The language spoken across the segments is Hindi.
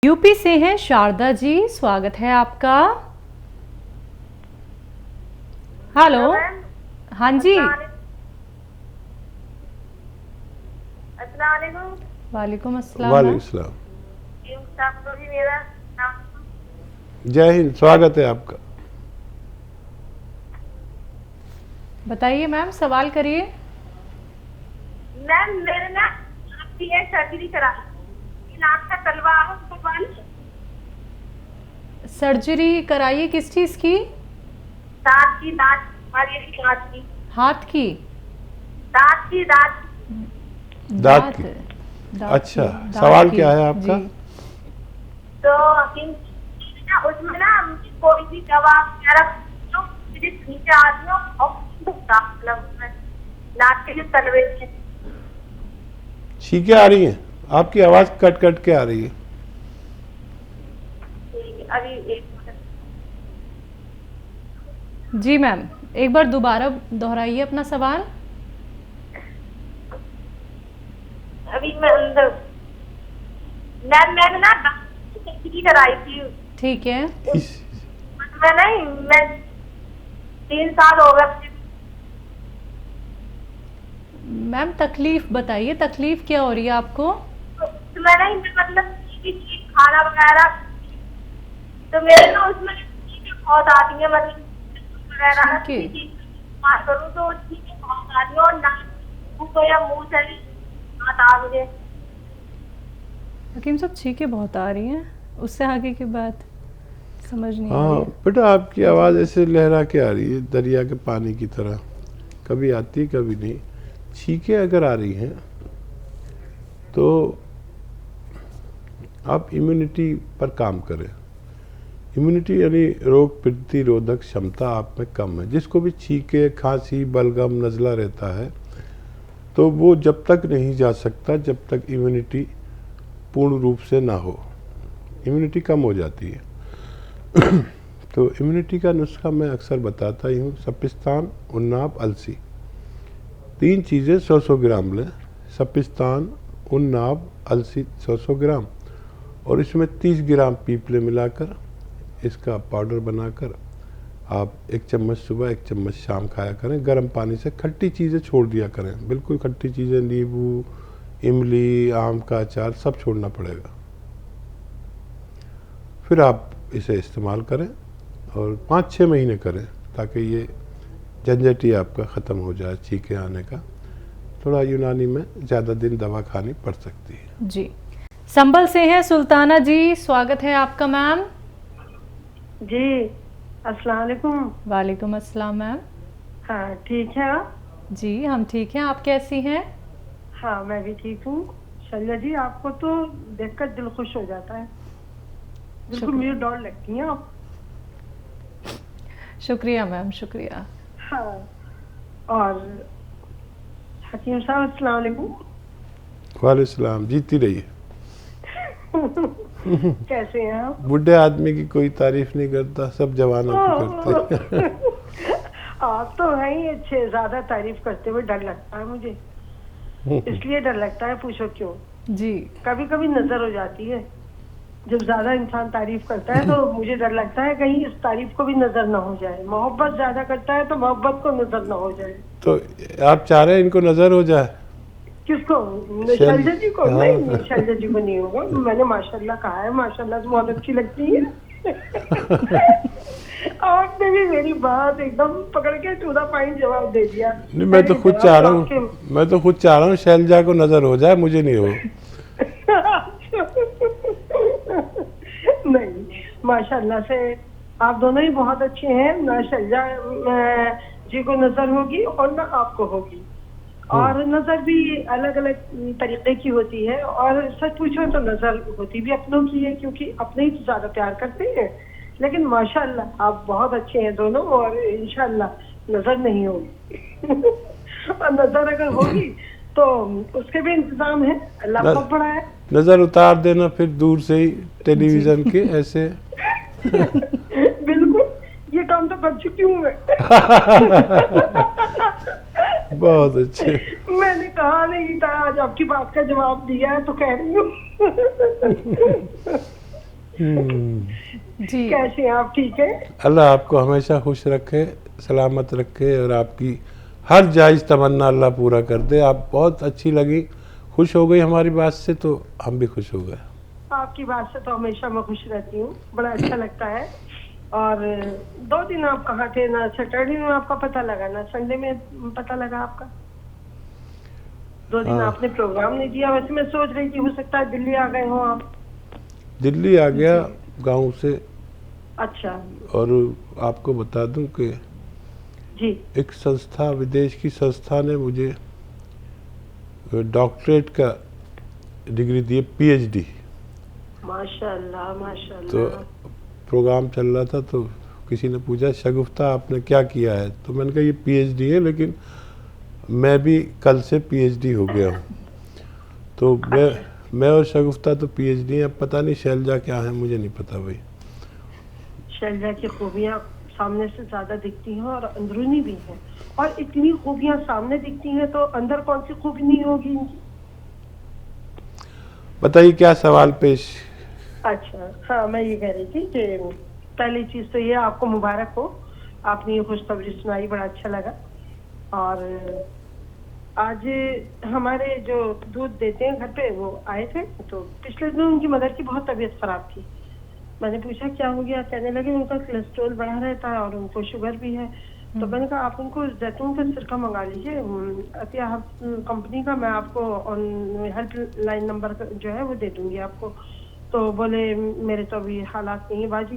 यूपी से हैं शारदा जी, स्वागत है आपका। हेलो। हाँ जी। वालेकुम अस्सलाम। वालेकुम सलाम। जय हिंद, स्वागत है आपका। बताइए मैम, सवाल करिए। मैम मेरे ना आपकी है सर्जरी कराई, नाक का तलवा सर्जरी कराइए, किस चीज़ की? दांत की, दांत हमारी दांत की, हाथ की? दांत की, दांत दांत की। दांत अच्छा, की, सवाल की। क्या है आपका? जी। तो ना उसमें ना कोई भी दवा वगैरह जो मेरे नीचे आती हो और मतलब उसमें नाक के जो तलवे से छींके आ रही हैं? आपकी आवाज कट कट के आ रही है। अभी एक मिनट। जी मैम, एक बार दोबारा दोहराइए अपना सवाल। अभी मैं अंदर मैम मैंने ना सर्जरी कराई थी। ठीक है। मैं नहीं, मैं 3 साल हो गए। मैम तकलीफ बताइए, तकलीफ क्या हो रही है आपको? तो मैं नहीं, मतलब खाना वगैरह तो मेरे ना उसमें चीजें बहुत आती है, मतलब वगैरह ना ठीक है। किसी चीज इस्तेमाल करूँ तो चीजें बहुत आती है और ना मुंह या मुंह से भी आता मुझे। हकीम साहब, छींकें बहुत आ रही हैं, उससे आगे की बात समझ नहीं आ रही हाँ है। बेटा, आपकी आवाज़ ऐसे लहरा के आ रही है, दरिया के पानी की तरह, कभी आती कभी नहीं। छींके अगर आ रही हैं तो आप इम्यूनिटी पर काम करें। इम्यूनिटी यानी रोग प्रतिरोधक क्षमता आप में कम है। जिसको भी छींके, खांसी, बलगम, नज़ला रहता है तो वो जब तक नहीं जा सकता जब तक इम्यूनिटी पूर्ण रूप से ना हो। इम्यूनिटी कम हो जाती है। तो इम्यूनिटी का नुस्खा मैं अक्सर बताता ही हूँ। सपिस्तान, उन्नाब, अलसी, 3 चीज़ें 100-100 ग्राम लें। सपिस्तान, उन्नाब, अलसी 100-100 ग्राम, और इसमें 30 ग्राम पीपले मिलाकर इसका पाउडर बनाकर आप 1 चम्मच सुबह 1 चम्मच शाम खाया करें। गर्म पानी से खट्टी चीज़ें छोड़ दिया करें, बिल्कुल खट्टी चीज़ें, नींबू, इमली, आम का अचार सब छोड़ना पड़ेगा। फिर आप इसे इस्तेमाल करें और 5-6 महीने करें ताकि ये झंझट ही आपका ख़त्म हो जाए छींके आने का। थोड़ा यूनानी में ज़्यादा दिन दवा खानी पड़ सकती है। जी। संभल से हैं सुल्ताना जी, स्वागत है आपका मैम। जी, अस्सलाम वालेकुम। वालेकुम अस्सलाम मैम। हाँ, ठीक है आप? जी हम ठीक हैं, आप कैसी हैं? हाँ, मैं भी ठीक हूँ। शैला जी, आपको तो देखकर दिल खुश हो जाता है, बिल्कुल मेरी डॉल लगती हैं आप। शुक्रिया मैम, शुक्रिया। हाँ, और हकीम साहब अस्सलाम वालेकुम। वालेकुम सलाम, जीती रहिए। कैसे हैं आप? बूढ़े आदमी की कोई तारीफ नहीं करता, सब जवानों की करते हैं। आप तो हैं ही अच्छे, ज्यादा तारीफ करते हुए डर लगता है मुझे। इसलिए डर लगता है, पूछो क्यों? जी। कभी कभी नजर हो जाती है, जब ज्यादा इंसान तारीफ करता है तो मुझे डर लगता है कहीं इस तारीफ को भी नजर ना हो जाए। मोहब्बत ज्यादा करता है तो मोहब्बत को नजर ना हो जाए। तो आप चाह रहे हैं इनको नजर हो जाए? किसको? शैलजा जी को? नहीं, शैलजा जी को नहीं होगा। मैंने माशाल्लाह कहा है, माशाल्लाह तो बहुत अच्छी लगती है। आपने भी मेरी बात एकदम पकड़ के टू द पॉइंट जवाब दे दिया। नहीं, मैं तो खुद चाह रहा हूँ शैलजा को नजर हो जाए, मुझे नहीं हो। नहीं, माशाल्लाह से आप दोनों ही बहुत अच्छे हैं। ना शैलजा जी को नजर होगी और ना आपको होगी, और नजर भी अलग अलग तरीके की होती है। और सच पूछो तो नजर होती भी अपनों की है, क्योंकि अपने ही तो ज्यादा प्यार करते हैं। लेकिन माशाल्लाह आप बहुत अच्छे हैं दोनों, और इंशाल्लाह नजर नहीं होगी। और नजर अगर होगी तो उसके भी इंतजाम है, अल्लाह बहुत बड़ा है। नजर उतार देना फिर दूर से ही टेलीविजन के ऐसे। बिल्कुल, ये काम तो कर चुकी हूँ मैं। बहुत अच्छे। मैंने कहा नहीं था, आज आपकी बात का जवाब दिया है तो कह रही हूँ। जी कैसे हैं आप, ठीक है? अल्लाह आपको हमेशा खुश रखे, सलामत रखे और आपकी हर जायज़ तमन्ना अल्लाह पूरा कर दे। आप बहुत अच्छी लगी, खुश हो गई हमारी बात से, तो हम भी खुश हो गए। आपकी बात से तो हमेशा मैं खुश रहती हूँ, बड़ा अच्छा लगता है। और 2 दिन आप कहाँ थे? ना सैटरडे में आपका पता लगा, ना संडे में पता लगा आपका। 2 दिन हाँ। आपने प्रोग्राम नहीं दिया। वैसे मैं सोच रही थी हो सकता है दिल्ली आ गए हो आप। दिल्ली आ गया गांव से। अच्छा और आपको बता दूं कि जी। एक संस्था, विदेश की संस्था ने मुझे डॉक्टरेट का डिग्री दी, पीएचडी। माशाल्लाह तो माशाल्लाह। प्रोग्राम चल रहा था तो किसी ने पूछा शगुफ्ता आपने क्या किया है, तो मैंने कहा ये पीएचडी है, लेकिन मैं भी कल से पीएचडी हो गया हूँ। तो मैं और शगुफ्ता तो पीएचडी हैं। अब पता नहीं शैलजा क्या है, मुझे नहीं पता भाई। शैलजा की खूबियाँ सामने से ज्यादा दिखती हैं और अंदरूनी भी हैं। और इतनी खूबियाँ सामने दिखती हैं तो अंदर कौन सी खूबी नहीं होगी इनकी? बताइए क्या सवाल पेश। अच्छा हाँ, मैं ये कह रही थी कि पहली चीज तो ये आपको मुबारक हो, आपने ये खुशखबरी सुनाई, बड़ा अच्छा लगा। और आज हमारे जो दूध देते हैं घर पे वो आए थे, तो पिछले दिनों उनकी मदर की बहुत तबीयत खराब थी। मैंने पूछा क्या हो गया, कहने लगे उनका कोलेस्ट्रॉल बढ़ा रहता है और उनको शुगर भी है। तो मैंने कहा आप उनको जैतून का सिरका मंगा लीजिए अतिया कंपनी का, मैं आपको हेल्पलाइन नंबर जो है वो दे दूंगी आपको। तो बोले मेरे तो अभी हालात नहीं है बाजी।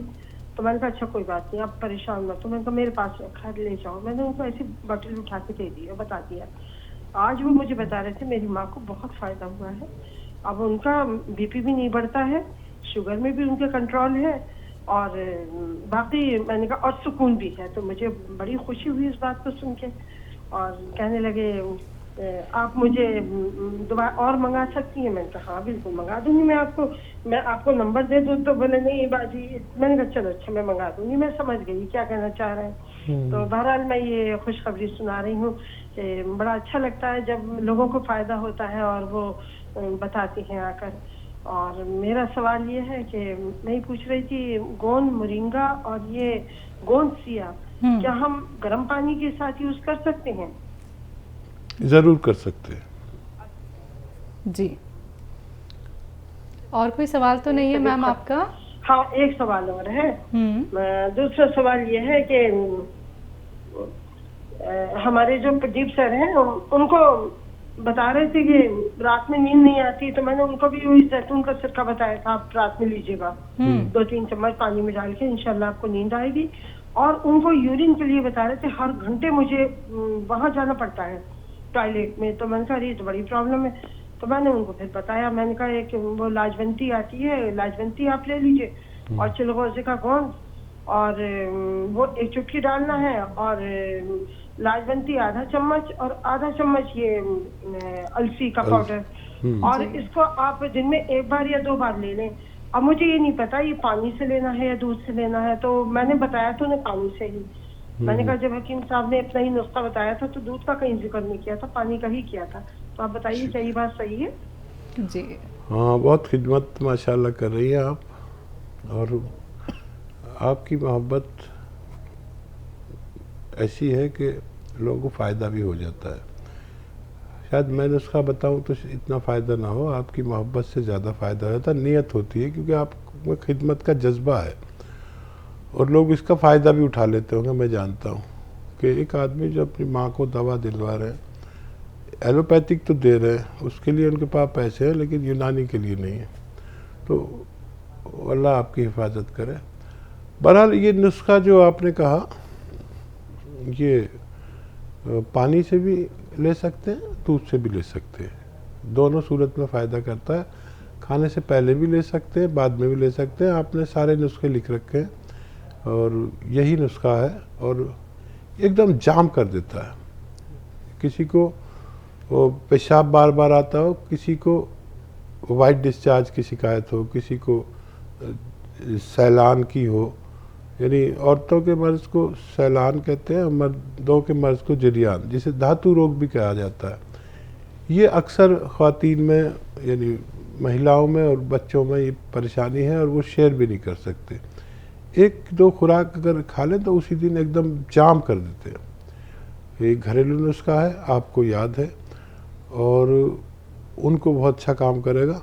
तो मैंने कहा अच्छा कोई बात नहीं, आप परेशान मत। तो मैंने कहा मेरे पास रखा है, ले जाओ। मैंने उनको ऐसी बॉटल उठा के दे दी और बता दिया। आज वो मुझे बता रहे थे मेरी माँ को बहुत फायदा हुआ है, अब उनका बीपी भी नहीं बढ़ता है, शुगर में भी उनके कंट्रोल है, और बाकी मैंने कहा और सुकून भी है। तो मुझे बड़ी खुशी हुई इस बात को सुन के। और कहने लगे आप मुझे दवा और मंगा सकती हैं? मैंने कहा हाँ बिल्कुल मंगा दूंगी मैं आपको नंबर दे दूँ? तो बोले नहीं बाजी। मैंने कहा चलो अच्छा मैं मंगा दूंगी, मैं समझ गई क्या कहना चाह रहे हैं। तो बहरहाल मैं ये खुशखबरी सुना रही हूँ कि बड़ा अच्छा लगता है जब लोगों को फायदा होता है और वो बताती हैं आकर। और मेरा सवाल ये है कि मैं ही पूछ रही थी गोंद मोरिंगा और ये गोंद सिया क्या हम गर्म पानी के साथ यूज कर सकते हैं? जरूर कर सकते हैं जी। और कोई सवाल तो नहीं है मैम आपका? हाँ एक सवाल और है। दूसरा सवाल ये है कि हमारे जो प्रदीप सर हैं उनको बता रहे थे कि रात में नींद नहीं आती, तो मैंने उनको भी वही जैतून का सिरका बताया था, आप रात में लीजिएगा 2-3 चम्मच पानी में डाल के, इंशाल्लाह आपको नींद आएगी। और उनको यूरिन के लिए बता रहे थे, हर घंटे मुझे वहां जाना पड़ता है टॉयलेट में। तो मैंने कहा ये तो बड़ी प्रॉब्लम है। तो मैंने उनको फिर बताया, मैंने कहा एक वो लाजवंती आती है, लाजवंती आप ले लीजिए और चिलगोजे का गोंद और वो 1 चुटकी डालना है, और लाजवंती आधा चम्मच और आधा चम्मच ये अलसी का पाउडर। और इसको आप दिन में 1 बार या 2 बार ले लें। अब मुझे ये नहीं पता ये पानी से लेना है या दूध से लेना है, तो मैंने बताया तो उन्हें पानी से ही। मैंने कहा जब हकीम साहब ने अपना ही नुस्खा बताया था तो दूध का कहीं जिक्र नहीं किया था, पानी का ही किया था। तो आप बताइए क्या ये बात सही है? जी हाँ, बहुत खिदमत माशाल्लाह कर रही हैं आप, और आपकी मोहब्बत ऐसी है कि लोगों को फ़ायदा भी हो जाता है। शायद मैं नुस्खा बताऊं तो इतना फ़ायदा ना हो, आपकी मोहब्बत से ज़्यादा फ़ायदा होता है, नीयत होती है, क्योंकि आप में खिदमत का जज्बा है और लोग इसका फ़ायदा भी उठा लेते होंगे। मैं जानता हूँ कि एक आदमी जो अपनी माँ को दवा दिलवा रहे हैं, एलोपैथिक तो दे रहे हैं, उसके लिए उनके पास पैसे हैं, लेकिन यूनानी के लिए नहीं है। तो अल्लाह आपकी हिफाजत करे। बहरहाल ये नुस्खा जो आपने कहा, ये पानी से भी ले सकते हैं, दूध से भी ले सकते हैं, दोनों सूरत में फ़ायदा करता है। खाने से पहले भी ले सकते हैं, बाद में भी ले सकते हैं। आपने सारे नुस्खे लिख रखे हैं और यही नुस्खा है, और एकदम जाम कर देता है। किसी को वो पेशाब बार बार आता हो, किसी को वाइट डिस्चार्ज की शिकायत हो, किसी को सैलान की हो, यानी औरतों के मर्ज़ को सैलान कहते हैं, मर्दों के मर्ज़ को जरियान, जिसे धातु रोग भी कहा जाता है। ये अक्सर ख़वातीन में यानी महिलाओं में और बच्चों में ये परेशानी है और वो शेयर भी नहीं कर सकते। एक दो खुराक अगर खा लें तो उसी दिन एकदम जाम कर देते हैं। ये घरेलू नुस्खा है, आपको याद है, और उनको बहुत अच्छा काम करेगा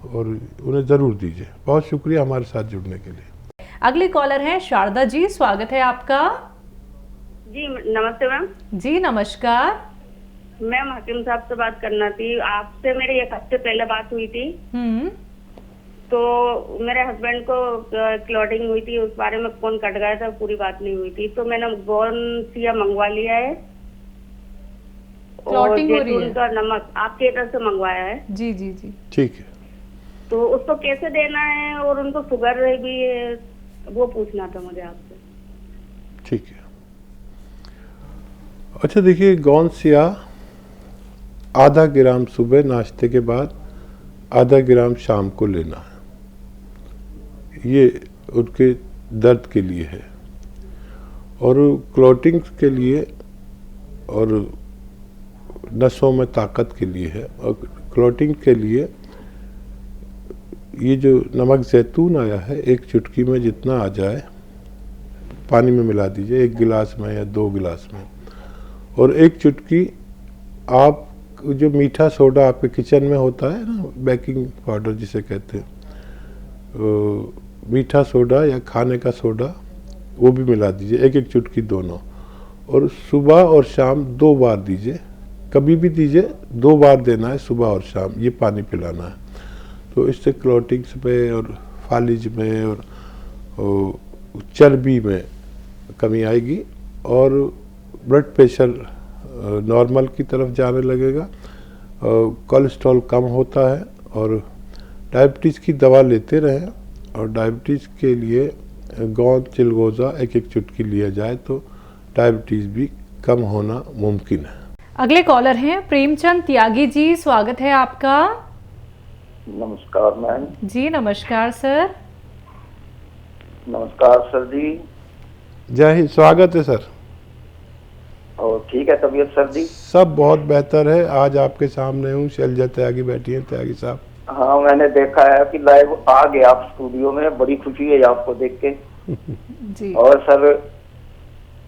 और उन्हें ज़रूर दीजिए। बहुत शुक्रिया हमारे साथ जुड़ने के लिए। अगले कॉलर हैं शारदा जी, स्वागत है आपका। जी नमस्ते मैम। जी नमस्कार। मैम हकीम साहब से बात करना थी। आपसे मेरी 1 हफ्ते पहले बात हुई थी। तो मेरे हस्बैंड को क्लॉटिंग हुई थी, उस बारे में खून कट गया था, पूरी बात नहीं हुई थी। तो मैंने गोनसिया मंगवा लिया है और जैतून का नमक आपके तरफ से मंगवाया है। जी जी जी ठीक है। तो उसको कैसे देना है, और उनको शुगर भी है, वो पूछना था मुझे आपसे। ठीक है। अच्छा देखिए, गोनसिया आधा ग्राम सुबह नाश्ते के बाद, आधा ग्राम शाम को लेना है। ये उनके दर्द के लिए है और क्लॉटिंग के लिए और नसों में ताकत के लिए है। और क्लॉटिंग के लिए ये जो नमक जैतून आया है, 1 चुटकी में जितना आ जाए पानी में मिला दीजिए, 1 गिलास में या 2 गिलास में। और 1 चुटकी आप जो मीठा सोडा आपके किचन में होता है ना, बेकिंग पाउडर जिसे कहते हैं, मीठा सोडा या खाने का सोडा, वो भी मिला दीजिए, 1-1 चुटकी दोनों। और सुबह और शाम 2 बार दीजिए, कभी भी दीजिए, 2 बार देना है, सुबह और शाम, ये पानी पिलाना है। तो इससे क्लॉटिंग्स में और फालिज में और चर्बी में कमी आएगी और ब्लड प्रेशर नॉर्मल की तरफ जाने लगेगा, कोलेस्ट्रॉल कम होता है। और डायबिटीज़ की दवा लेते रहें, और डायबिटीज़ के लिए गोंद चिलगोज़ा 1-1 चुटकी लिया जाए तो डायबिटीज़ भी कम होना मुमकिन है। अगले कॉलर हैं प्रेमचंद त्यागी जी, स्वागत है आपका। नमस्कार मैम। जी नमस्कार सर। नमस्कार सर जी। जय हिंद, स्वागत है सर। और ठीक है तबीयत सर जी? सब बहुत बेहतर है। आज आपके सामने हूँ, शैलजा त्यागी बैठी हैं, त्यागी साहब। हाँ मैंने देखा है कि लाइव आ गए आप स्टूडियो में, बड़ी खुशी है आपको देख के। जी। और सर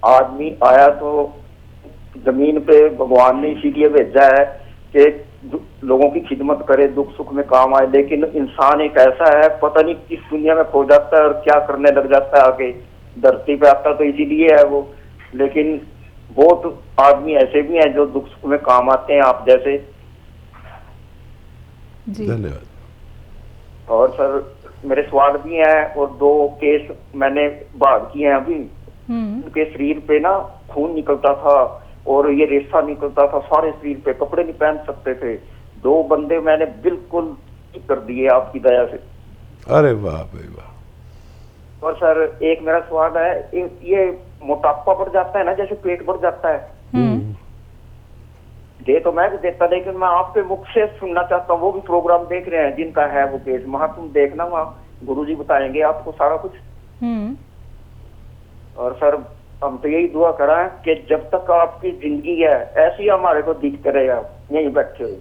आदमी आया तो जमीन पे भगवान ने इसीलिए भेजा है कि लोगों की खिदमत करे, दुख सुख में काम आए। लेकिन इंसान एक ऐसा है, पता नहीं किस दुनिया में खो जाता है और क्या करने लग जाता है। आगे धरती पे आता तो इसीलिए है वो। लेकिन बहुत आदमी ऐसे भी हैं जो दुख सुख में काम आते हैं, आप जैसे। धन्यवाद। और सर मेरे सवाल भी हैं, और 2 केस मैंने भाग किए हैं अभी। उनके शरीर पे ना खून निकलता था और ये रेशा निकलता था सारे शरीर पे, कपड़े नहीं पहन सकते थे। 2 बंदे मैंने बिल्कुल ठीक कर दिए आपकी दया से। अरे वाह भाई वाह। और सर एक मेरा सवाल है, ये मोटापा बढ़ जाता है ना, जैसे पेट बढ़ जाता है, दे तो मैं भी देता, लेकिन मैं आपके मुख से सुनना चाहता हूँ। वो भी प्रोग्राम देख रहे हैं जिनका है वो केस, वहां तुम देखना, वहाँ गुरुजी बताएंगे आपको सारा कुछ। और सर हम तो यही दुआ कराएं कि जब तक आपकी जिंदगी है ऐसी हमारे को दिखते रहे, आप यहीं बैठे हुए।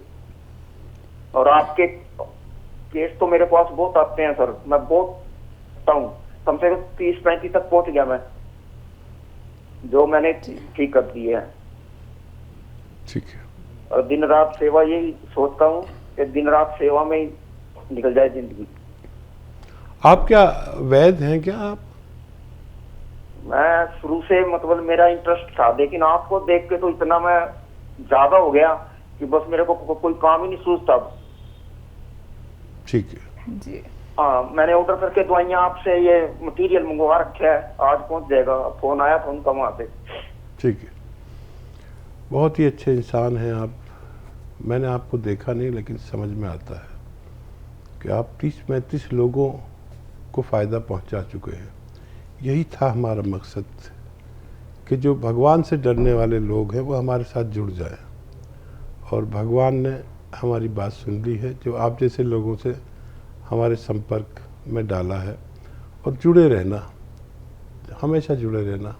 और आपके केस तो मेरे पास बहुत आते हैं सर, मैं बहुत हूँ, कम से कम 30-35 तक पहुंच गया मैं, जो मैंने ठीक कर दिए हैं। ठीक है। और दिन रात सेवा, यही सोचता हूँ कि दिन रात सेवा में ही निकल जाए जिंदगी। आप क्या वैद्य हैं क्या आप? मैं शुरू से मतलब मेरा इंटरेस्ट था, लेकिन आपको देख के तो इतना मैं ज्यादा हो गया कि बस मेरे को कोई काम ही नहीं सूझता। ठीक है जी। हाँ मैंने ऑर्डर करके दवाइयाँ आपसे ये मटेरियल मंगवा रखा है, आज पहुंच जाएगा। फोन आया था उनका वहां से। ठीक है। बहुत ही अच्छे इंसान हैं आप। मैंने आपको देखा नहीं, लेकिन समझ में आता है कि आप 30-35 लोगों को फ़ायदा पहुंचा चुके हैं। यही था हमारा मकसद, कि जो भगवान से डरने वाले लोग हैं वो हमारे साथ जुड़ जाएं। और भगवान ने हमारी बात सुन ली है, जो आप जैसे लोगों से हमारे संपर्क में डाला है। और जुड़े रहना, हमेशा जुड़े रहना,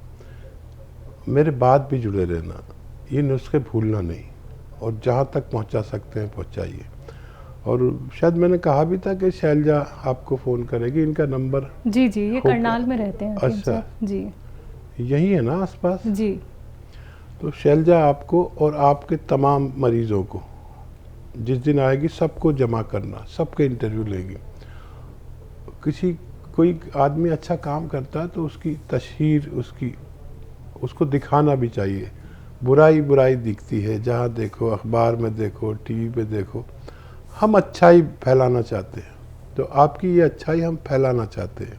मेरे बाद भी जुड़े रहना, ये नुस्खे भूलना नहीं, और जहाँ तक पहुँचा सकते हैं पहुँचाइए। और शायद मैंने कहा भी था कि शैलजा आपको फ़ोन करेगी, इनका नंबर जी जी, ये होगा। करनाल में रहते हैं हकीम अच्छा। साहब। जी यही है ना आसपास? जी तो शैलजा आपको और आपके तमाम मरीज़ों को जिस दिन आएगी सबको जमा करना, सबके इंटरव्यू लेगी। कोई आदमी अच्छा काम करता है तो उसकी तशहीर, उसको दिखाना भी चाहिए। बुराई बुराई दिखती है, जहाँ देखो, अखबार में देखो, टीवी पे देखो। हम अच्छाई फैलाना चाहते हैं, तो आपकी ये अच्छाई हम फैलाना चाहते हैं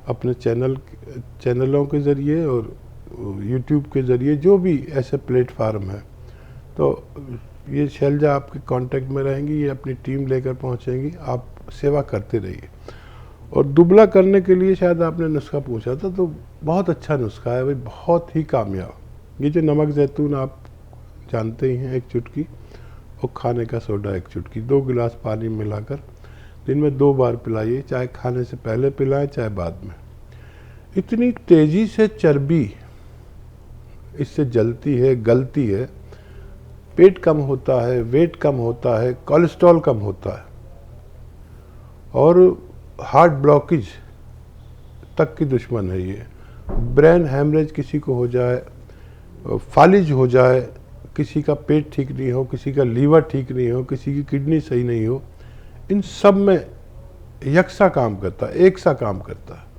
अपने चैनलों के ज़रिए और यूट्यूब के ज़रिए, जो भी ऐसे प्लेटफार्म है। तो ये शैलजा आपके कांटेक्ट में रहेंगी, ये अपनी टीम लेकर पहुंचेंगी, आप सेवा करते रहिए। और दुबला करने के लिए शायद आपने नुस्खा पूछा था, तो बहुत अच्छा नुस्खा है भाई, बहुत ही कामयाब। ये जो नमक जैतून आप जानते ही हैं, 1 चुटकी, और खाने का सोडा 1 चुटकी, 2 गिलास पानी मिलाकर दिन में 2 बार पिलाइए, चाहे खाने से पहले पिलाएं चाहे बाद में। इतनी तेज़ी से चर्बी इससे जलती है, गलती है, पेट कम होता है, वेट कम होता है, कोलेस्ट्रॉल कम होता है, और हार्ट ब्लॉकेज तक की दुश्मन है ये। ब्रेन हैमरेज किसी को हो जाए, फालिज हो जाए, किसी का पेट ठीक नहीं हो, किसी का लीवर ठीक नहीं हो, किसी की किडनी सही नहीं हो, इन सब में यकसा काम करता है, एक सा काम करता है।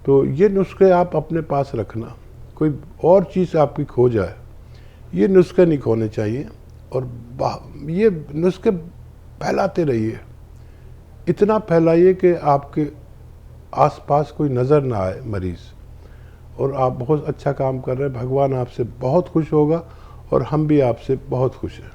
तो ये नुस्खे आप अपने पास रखना, कोई और चीज़ आपकी खो जाए, ये नुस्खे नहीं खोने चाहिए। और ये नुस्खे फैलाते रहिए, इतना फैलाइए कि आपके आसपास कोई नज़र ना आए मरीज़। और आप बहुत अच्छा काम कर रहे हैं, भगवान आपसे बहुत खुश होगा और हम भी आपसे बहुत खुश हैं।